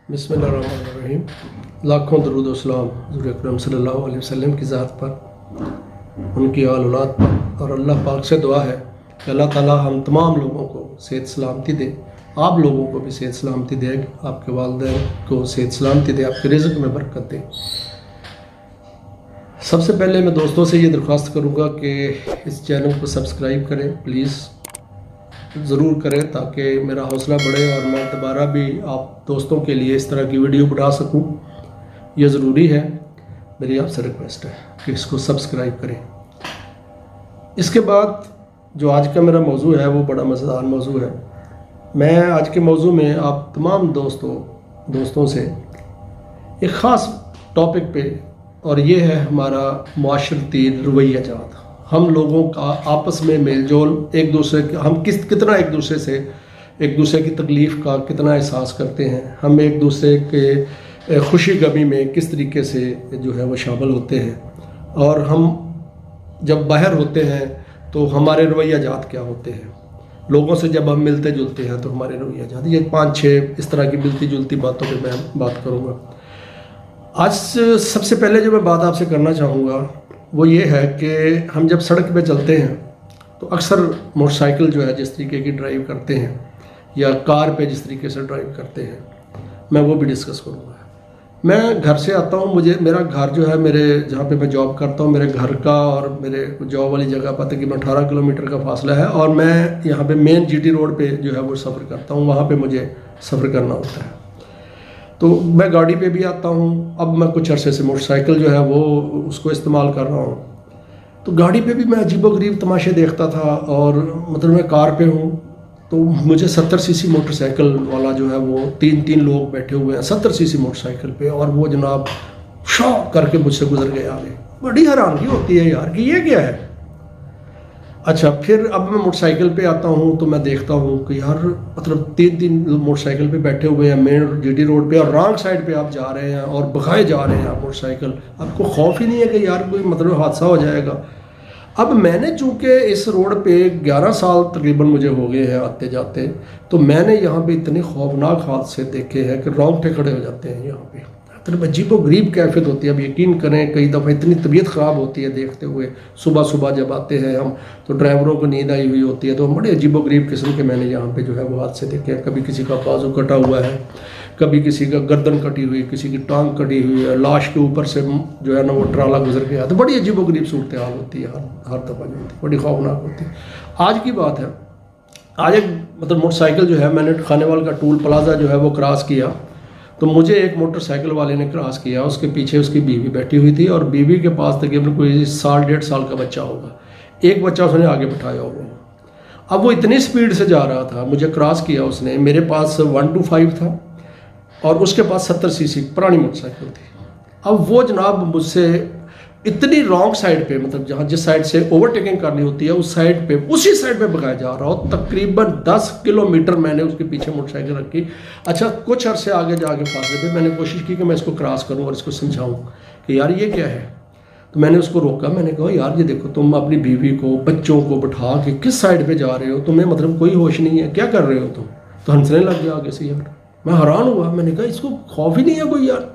बिस्मिल्लाहिर्रहमानिर्रहीम। लाखों दरूद व सलाम हुज़ूर अकरम सल्लल्लाहु अलैहि वसल्लम की ज़ात पर, उनकी आल औलाद पर, और अल्लाह पाक से दुआ है कि अल्लाह ताला हम तमाम लोगों को सेहत सलामती दे, आप लोगों को भी सेहत सलामती दे, आपके वालिदैन को सेहत सलामती दे, आपके रिज़्क़ में बरकत दे। सबसे पहले मैं दोस्तों से ये दरख्वास्त करूँगा कि इस चैनल को सब्सक्राइब करें, प्लीज़ ज़रूर करें, ताकि मेरा हौसला बढ़े और मैं दोबारा भी आप दोस्तों के लिए इस तरह की वीडियो बना सकूं। यह ज़रूरी है, मेरी आपसे रिक्वेस्ट है कि इसको सब्सक्राइब करें। इसके बाद जो आज का मेरा मौजू है वो बड़ा मज़ेदार मौजू है। मैं आज के मौजू में आप तमाम दोस्तों से एक ख़ास टॉपिक पे, और ये है हमारा माशरती रवैया जात। हम लोगों का आपस में मेल जोल, एक दूसरे के हम कितना एक दूसरे की तकलीफ़ का कितना एहसास करते हैं, हम एक दूसरे के खुशी गमी में किस तरीके से जो है वो शामिल होते हैं, और हम जब बाहर होते हैं तो हमारे रवैया जात क्या होते हैं। लोगों से जब हम मिलते जुलते हैं तो हमारे रवैया जात, ये 5-6 इस तरह की मिलती जुलती बातों पर मैं बात करूँगा। आज सबसे पहले जो मैं बात आपसे करना चाहूँगा वो ये है कि हम जब सड़क पे चलते हैं तो अक्सर मोटरसाइकिल जो है जिस तरीके की ड्राइव करते हैं, या कार पे जिस तरीके से ड्राइव करते हैं, मैं वो भी डिस्कस करूँगा। मैं घर से आता हूँ, मेरा घर जो है, मेरे जहाँ पे मैं जॉब करता हूँ, मेरे घर का और मेरे जॉब वाली जगह पर तकरीबन 18 किलोमीटर का फासला है, और मैं यहाँ पे मेन जीटी रोड पे जो है वो सफ़र करता हूँ, वहाँ पे मुझे सफ़र करना होता है। तो मैं गाड़ी पे भी आता हूँ। अब मैं कुछ अरसे से मोटरसाइकिल जो है वो उसको इस्तेमाल कर रहा हूँ। तो गाड़ी पे भी मैं अजीबोगरीब तमाशे देखता था, और मतलब मैं कार पे हूँ तो मुझे 70 सीसी मोटरसाइकिल वाला जो है वो 3 लोग बैठे हुए हैं 70 सीसी मोटरसाइकिल पे, और वो जनाब शॉक करके मुझसे गुजर गए आगे। बड़ी हैरानगी होती है यार कि ये क्या है। अच्छा, फिर अब मैं मोटरसाइकिल पे आता हूँ तो मैं देखता हूँ कि यार मतलब 3 मोटरसाइकिल पे बैठे हुए हैं मेन जीटी रोड पे, और रॉन्ग साइड पे आप जा रहे हैं और भगाए जा रहे हैं आप मोटरसाइकिल। आपको खौफ ही नहीं है कि यार कोई मतलब हादसा हो जाएगा। अब मैंने चूँकि इस रोड पे 11 साल तकरीबन मुझे हो गए हैं आते जाते, तो मैंने यहाँ पे इतने खौफनाक हादसे देखे हैं कि रोंगटे खड़े हो जाते हैं। यहाँ पे मतलब अजीबोगरीब कैफियत होती है। अब यकीन करें, कई दफ़ा इतनी तबीयत ख़राब होती है देखते हुए। सुबह जब आते हैं हम तो ड्राइवरों को नींद आई हुई होती है, तो बड़े अजीबोगरीब किस्म के मैंने यहाँ पे जो है वो हादसे देखे हैं। कभी किसी का बाजू कटा हुआ है, कभी किसी का गर्दन कटी हुई, किसी की टांग कटी हुई है, लाश के ऊपर से जो है ना वो ट्राला गुजर गया। तो बड़ी अजीबोगरीब सूरत हाल होती है हर दफ़ा जो होती है, बड़ी खौफनाक होती है। आज की बात है, आज एक मतलब मोटरसाइकिल जो है, मैंने खानेवाल का टूल प्लाजा जो है वो क्रॉस किया, तो मुझे एक मोटरसाइकिल वाले ने क्रॉस किया। उसके पीछे उसकी बीवी बैठी हुई थी, और बीवी के पास तकरीबन कोई 1.5 साल का बच्चा होगा। एक बच्चा उसने आगे बिठाया होगा। अब वो इतनी स्पीड से जा रहा था, मुझे क्रॉस किया उसने। मेरे पास 125 था और उसके पास 70 सीसी पुरानी मोटरसाइकिल थी। अब वो जनाब मुझसे इतनी रॉन्ग साइड पे, मतलब जहाँ जिस साइड से ओवरटेकिंग करनी होती है उस साइड पे, उसी साइड पे भगाया जा रहा हो। तकरीबन 10 किलोमीटर मैंने उसके पीछे मोटरसाइकिल रखी। अच्छा, कुछ अरसे आगे जाके फासले पे मैंने कोशिश की कि मैं इसको क्रॉस करूं और इसको समझाऊं कि यार ये क्या है। तो मैंने उसको रोका, मैंने कहा यार ये देखो, तुम अपनी बीवी को बच्चों को बिठा के किस साइड पर जा रहे हो, तुम्हें मतलब कोई होश नहीं है, क्या कर रहे हो तुम। तो हंसने लग गया आगे से। यार मैं हैरान हुआ, मैंने कहा इसको खौफ ही नहीं है कोई यार।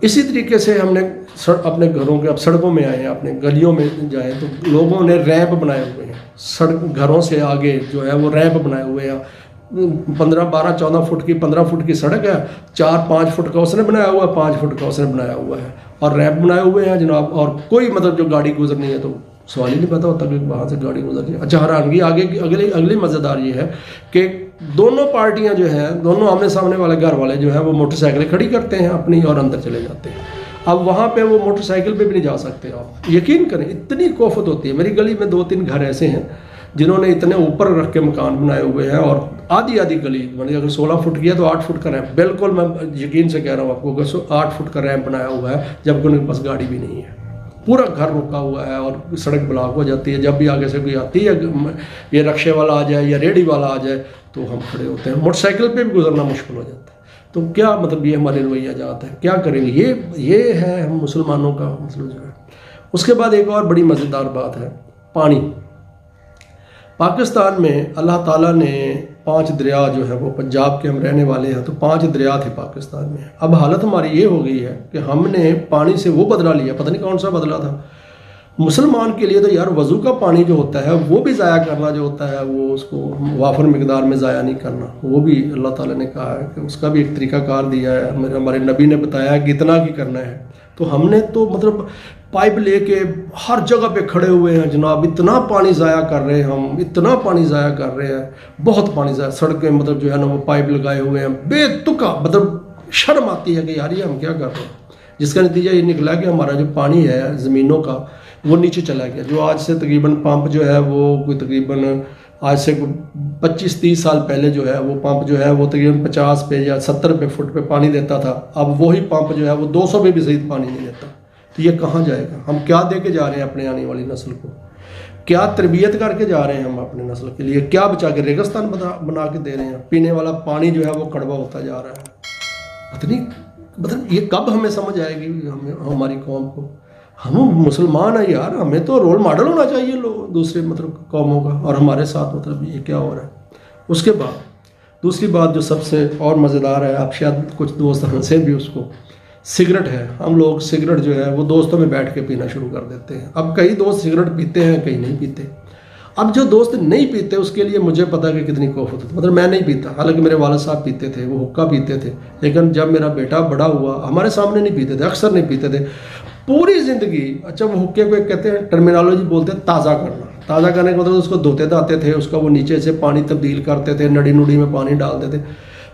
इसी तरीके से हमने अपने घरों के, अब सड़कों में आए हैं, अपने गलियों में जाएं तो लोगों ने रैंप बनाए हुए हैं। सड़क घरों से आगे जो है वो रैंप बनाए हुए हैं। 15, 12, 14 फुट की, 15 फुट की सड़क है, 4-5 फुट का उसने बनाया हुआ है, 5 फुट का उसने बनाया हुआ है, और रैंप बनाए हुए हैं जनाब। और कोई मतलब जो गाड़ी गुजरनी है तो सवाल ही नहीं पता होता कि वहाँ से गाड़ी गुजर जाए। अच्छा, हैरानगी आगे अगली मज़ेदार ये है कि दोनों पार्टियां जो हैं, दोनों आमने सामने वाले घर वाले जो हैं वो मोटरसाइकिलें खड़ी करते हैं अपनी और अंदर चले जाते हैं। अब वहाँ पे वो मोटरसाइकिल पे भी नहीं जा सकते आप, यकीन करें इतनी कोफत होती है। मेरी गली में 2-3 घर ऐसे हैं जिन्होंने इतने ऊपर रख के मकान बनाए हुए हैं, और आधी गली, मतलब अगर 16 फुट की है तो 8 फुट का रैंप, बिल्कुल मैं यकीन से कह रहा हूँ आपको, 8 फुट का रैंप बनाया हुआ है, जबकि उनके पास गाड़ी भी नहीं है। पूरा घर रुका हुआ है और सड़क ब्लॉक हो जाती है। जब भी आगे से कोई आती है, ये रक्शे वाला आ जाए या रेडी वाला आ जाए, तो हम खड़े होते हैं। मोटरसाइकिल पे भी गुजरना मुश्किल हो जाता है। तो क्या मतलब ये हमारे रवैया जाता है, क्या करेंगे। ये है हम मुसलमानों का मतलब जो है। उसके बाद एक और बड़ी मज़ेदार बात है, पानी। पाकिस्तान में अल्लाह ताला ने 5 दरिया जो है वो, पंजाब के हम रहने वाले हैं तो 5 दरिया थे पाकिस्तान में। अब हालत हमारी ये हो गई है कि हमने पानी से वो बदला लिया, पता नहीं कौन सा बदला था। मुसलमान के लिए तो यार वज़ू का पानी जो होता है वो भी ज़ाया करना जो होता है, वो उसको वाफर मिकदार में ज़ाया नहीं करना, वो भी अल्लाह ताला ने कहा है कि उसका भी एक तरीक़ाकार दिया है, हमारे नबी ने बताया है कि इतना की करना है। तो हमने तो मतलब पाइप लेके हर जगह पे खड़े हुए हैं जनाब, इतना पानी ज़ाया कर रहे हैं हम, इतना पानी ज़ाया कर रहे हैं, बहुत पानी ज़ाया, सड़कें मतलब जो है ना वो पाइप लगाए हुए हैं बेतुका, मतलब शर्म आती है कि यार ये हम क्या कर रहे हैं। जिसका नतीजा ये निकला कि हमारा जो पानी है ज़मीनों का वो नीचे चला गया। जो आज से तकरीबन पंप जो है वो कोई तकरीबन आज से 25-30 साल पहले जो है वो पंप जो है वो तकरीबन 50 पे या 70 रुपये फुट पे पानी देता था, अब वही पंप जो है वो 200 पे भी सही पानी नहीं देता। तो ये कहाँ जाएगा? हम क्या दे के जा रहे हैं अपने आने वाली नस्ल को? क्या तरबियत करके जा रहे हैं हम अपने नस्ल के लिए? क्या बचा के रेगिस्तान बना के दे रहे हैं? पीने वाला पानी जो है वो कड़वा होता जा रहा है। पता नहीं मतलब ये कब हमें समझ आएगी हमारी कौम को? हम मुसलमान हैं यार, हमें तो रोल मॉडल होना चाहिए लोग दूसरे मतलब कौमों का, और हमारे साथ मतलब ये क्या हो रहा है। उसके बाद दूसरी बात जो सबसे और मज़ेदार है, आप शायद कुछ दोस्त हंसे भी उसको, सिगरेट है। हम लोग सिगरेट जो है वो दोस्तों में बैठ के पीना शुरू कर देते हैं। अब कई दोस्त सिगरेट पीते हैं, कई नहीं पीते। अब जो दोस्त नहीं पीते उसके लिए मुझे पता है कि कितनी कोफ होती है। मतलब मैं नहीं पीता, हालांकि मेरे वालिद साहब पीते थे, वो हुक्का पीते थे, लेकिन जब मेरा बेटा बड़ा हुआ हमारे सामने नहीं पीते थे, अक्सर नहीं पीते थे पूरी ज़िंदगी। अच्छा, वो हुक्के को एक कहते हैं, टर्मिनोलॉजी बोलते हैं ताज़ा करना। ताज़ा करने का मतलब उसको धोते धाते थे, उसका वो नीचे से पानी तब्दील करते थे, नड़ी नुड़ी में पानी डालते थे।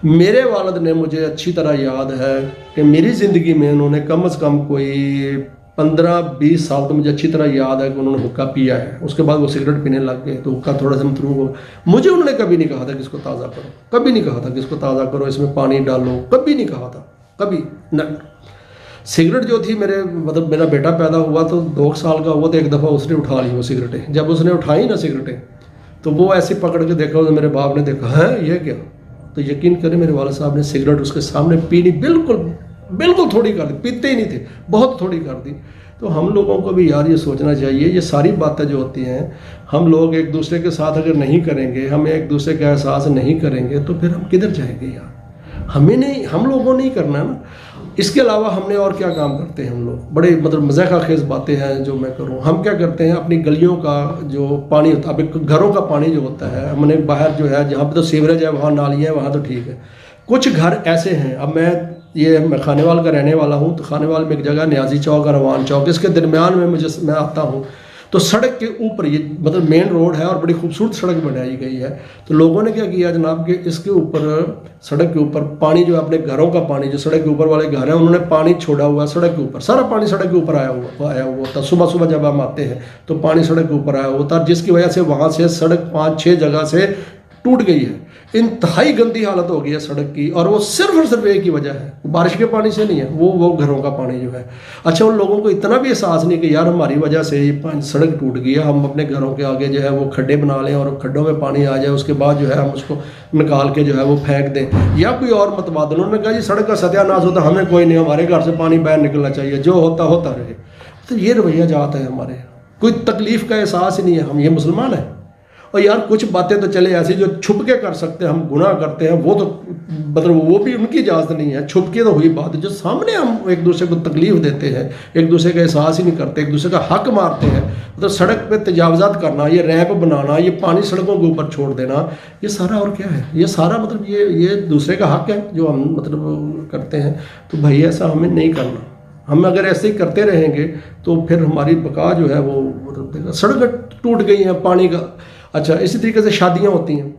मेरे वालिद ने, मुझे अच्छी तरह याद है कि मेरी ज़िंदगी में उन्होंने कम से कम कोई 15-20 साल तो मुझे अच्छी तरह याद है कि उन्होंने हुक्का पिया है। उसके बाद वो सिगरेट पीने लग गए तो हुक्का थोड़ा सा मतरूक हो। मुझे उन्होंने कभी नहीं कहा था कि इसको ताज़ा करो, कभी नहीं कहा था कि इसको ताज़ा करो, इसमें पानी डालो, कभी नहीं कहा था, कभी न। सिगरेट जो थी मेरे मतलब मेरा बेटा पैदा हुआ तो 2 साल का हुआ तो एक दफ़ा उसने उठा ली वो सिगरेटें। जब उसने उठाई ना सिगरेटें तो वो ऐसे पकड़ के देखा, तो मेरे बाप ने देखा है ये क्या। तो यकीन करें मेरे वाला साहब ने सिगरेट उसके सामने पीनी बिल्कुल थोड़ी कर दी, पीते ही नहीं थे, बहुत थोड़ी कर दी। तो हम लोगों को भी यार ये सोचना चाहिए, ये सारी बातें जो होती हैं हम लोग एक दूसरे के साथ अगर नहीं करेंगे, हमें एक दूसरे का एहसास नहीं करेंगे तो फिर हम किधर जाएंगे यार? हमें नहीं, हम लोगों नहीं करना ना। इसके अलावा हमने और क्या काम करते हैं हम लोग? बड़े मतलब मज़ाक़ खेज़ बातें हैं जो मैं करूँ। हम क्या करते हैं, अपनी गलियों का जो पानी होता है, अब घरों का पानी जो होता है, हमने बाहर जो है जहाँ पे तो सीवरेज है वहाँ नालियाँ हैं वहाँ तो ठीक है। कुछ घर ऐसे हैं, अब मैं खानेवाल का रहने वाला हूँ, तो खानेवाल में एक जगह न्याजी चौक और रवान चौक, इसके दरमियान में मैं आता हूँ। तो सड़क के ऊपर ये मतलब मेन रोड है और बड़ी खूबसूरत सड़क बनाई गई है। तो लोगों ने क्या किया जनाब कि इसके ऊपर सड़क के ऊपर पानी जो है अपने घरों का पानी, जो सड़क के ऊपर वाले घर हैं उन्होंने पानी छोड़ा हुआ सड़क के ऊपर, सारा पानी सड़क के ऊपर आया हुआ होता। सुबह सुबह जब हम आते हैं तो पानी सड़क के ऊपर आया होता, जिसकी वजह से वहाँ से सड़क 5-6 जगह से टूट गई है। इंतहाई गंदी हालत हो गई है सड़क की, और वो सिर्फ और सिर्फ एक ही वजह है, बारिश के पानी से नहीं है, वो घरों का पानी जो है। अच्छा, उन लोगों को इतना भी एहसास नहीं कि यार हमारी वजह से ये सड़क टूट गई है, हम अपने घरों के आगे जो है वो खड्डे बना लें और खड्डों में पानी आ जाए, उसके बाद जो है हम उसको निकाल के जो है वो फेंक दें, या कोई और मतबादल। उन्होंने कहा जी सड़क का सत्यानाश होता, हमें कोई नहीं, हमारे घर से पानी बाहर निकलना चाहिए, जो होता रहे। तो ये रवैया जाता है हमारे, कोई तकलीफ़ का एहसास ही नहीं है। हम ये मुसलमान हैं? और यार कुछ बातें तो चले ऐसी जो छुप के कर सकते हैं, हम गुनाह करते हैं, वो तो मतलब वो भी उनकी इजाज़त नहीं है। छुप के तो हुई बात है, जो सामने हम एक दूसरे को तकलीफ़ देते हैं, एक दूसरे का एहसास ही नहीं करते, एक दूसरे का हक मारते हैं। मतलब सड़क पे तजावज़ात करना, ये रैंप बनाना, ये पानी सड़कों के ऊपर छोड़ देना, ये सारा और क्या है? ये सारा मतलब ये दूसरे का हक है जो हम मतलब करते हैं। तो भाई ऐसा हमें नहीं करना। हम अगर ऐसे ही करते रहेंगे तो फिर हमारी बका जो है वो मतलब सड़क टूट गई है पानी का। अच्छा, इसी तरीके से शादियाँ होती हैं।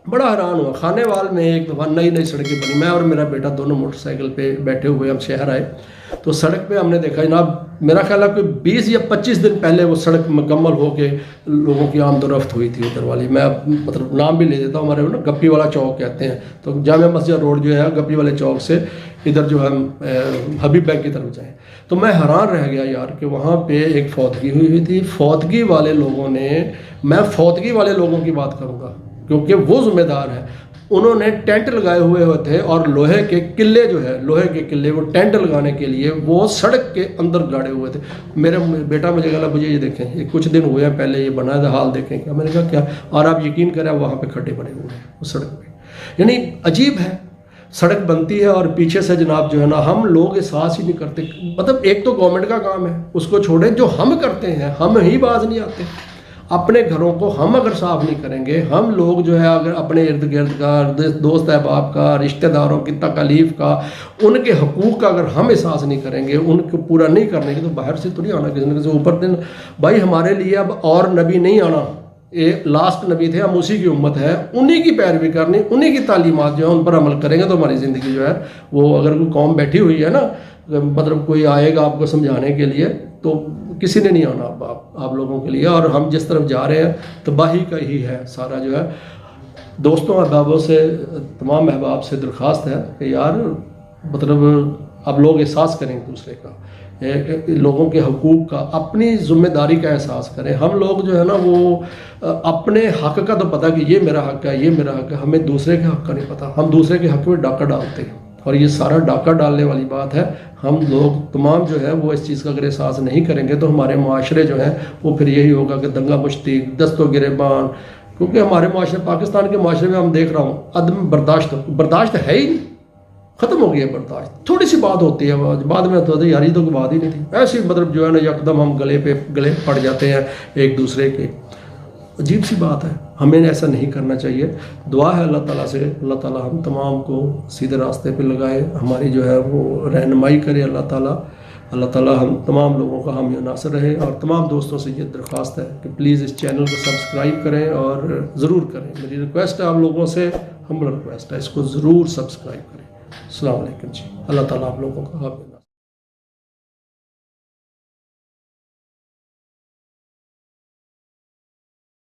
बड़ा हैरान हुआ, खानेवाल में एक दफ़ा नई सड़कें बनी, मैं और मेरा बेटा दोनों मोटरसाइकिल पे बैठे हुए हम शहर आए। तो सड़क पे हमने देखा जनाब, मेरा ख्याल है कि 20 या 25 दिन पहले वो सड़क मुकम्मल हो के लोगों की आमदोरफ्त हुई थी उधर वाली। मैं मतलब नाम भी ले देता हूँ, हमारे ना गप्पी वाला चौक कहते हैं। तो जामिया मस्जिद रोड जो है गप्पी वाले चौक से इधर जो हम हबीब बैंक की तरफ जाएँ, तो मैं हैरान रह गया यार कि वहाँ पे एक फौतगी हुई थी। फौतगी वाले लोगों ने, मैं फौतगी वाले लोगों की बात करूँगा क्योंकि वो ज़िम्मेदार है, उन्होंने टेंट लगाए हुए थे और लोहे के किले जो है, लोहे के किले, वो टेंट लगाने के लिए वो सड़क के अंदर गाड़े हुए थे। मेरा बेटा मुझे कहला मुझे ये देखें, ये कुछ दिन हुए हैं पहले ये बना था, हाल देखें क्या। मैंने कहा क्या, और आप यकीन करें वहाँ पे खड्डे पड़े हुए हैं उस सड़क पे। यानी अजीब है, सड़क बनती है और पीछे से जनाब जो है ना, हम लोग एहसास ही नहीं करते। मतलब एक तो गवर्नमेंट का काम है, उसको छोड़ें, जो हम करते हैं हम ही बाज नहीं आते। अपने घरों को हम अगर साफ नहीं करेंगे, हम लोग जो है अगर अपने इर्द गिर्द का, दोस्त अहबाब का, रिश्तेदारों की तकलीफ का, उनके हकूक़ का अगर हम एहसास नहीं करेंगे, उनको पूरा नहीं करने की, तो बाहर से तो नहीं आना किसी न किसी ऊपर दिन। भाई हमारे लिए अब और नबी नहीं आना, ये लास्ट नबी थे, हम उसी की उम्मत है, उन्हीं की पैरवी करनी, उन्हीं की तालीमात जो है उन पर अमल करेंगे तो हमारी ज़िंदगी जो है वो, अगर कोई कौम बैठी हुई है ना, मतलब कोई आएगा आपको समझाने के लिए, तो किसी ने नहीं आना आप लोगों के लिए। और हम जिस तरफ जा रहे हैं तबाही का ही है सारा जो है। दोस्तों अहबाबों से, तमाम अहबाब से दरख्वास्त है कि यार मतलब अब लोग एहसास करें दूसरे का, लोगों के हकूक़ का, अपनी ज़िम्मेदारी का एहसास करें। हम लोग जो है ना वो अपने हक़ का तो पता कि ये मेरा हक़ है, ये मेरा हक़ है, हमें दूसरे के हक़ का नहीं पता। हम दूसरे के हक़ में डाका डालते हैं और ये सारा डाका डालने वाली बात है। हम लोग तमाम जो है वो इस चीज़ का अगर एहसास नहीं करेंगे तो हमारे माशरे जो हैं वो फिर यही होगा कि दंगा मुश्ती, दस्तो गिरेबान। क्योंकि हमारे माशरे, पाकिस्तान के माशरे में हम देख रहा हूँ अदम बर्दाश्त है ही नहीं, ख़त्म हो गया बर्दाश्त। थोड़ी सी बात होती है, बाद में तो यार ये तो कोई बात ही नहीं थी, ऐसी मतलब जो है ना यकदम हम गले पड़ जाते हैं एक दूसरे के। अजीब सी बात है, हमें ऐसा नहीं करना चाहिए। दुआ है अल्लाह ताला से, अल्लाह ताला हम तमाम को सीधे रास्ते पे लगाए, हमारी जो है वो रहनुमाई करे अल्लाह ताला हम तमाम लोगों का हम नासर रहे। और तमाम दोस्तों से ये दरख्वास्त है कि प्लीज़ इस चैनल को सब्सक्राइब करें और ज़रूर करें। मेरी रिक्वेस्ट है आप लोगों से, हम्बल रिक्वेस्ट है, इसको ज़रूर सब्सक्राइब करें। अस्सलाम वालेकुम जी, अल्लाह ताला आप लोगों का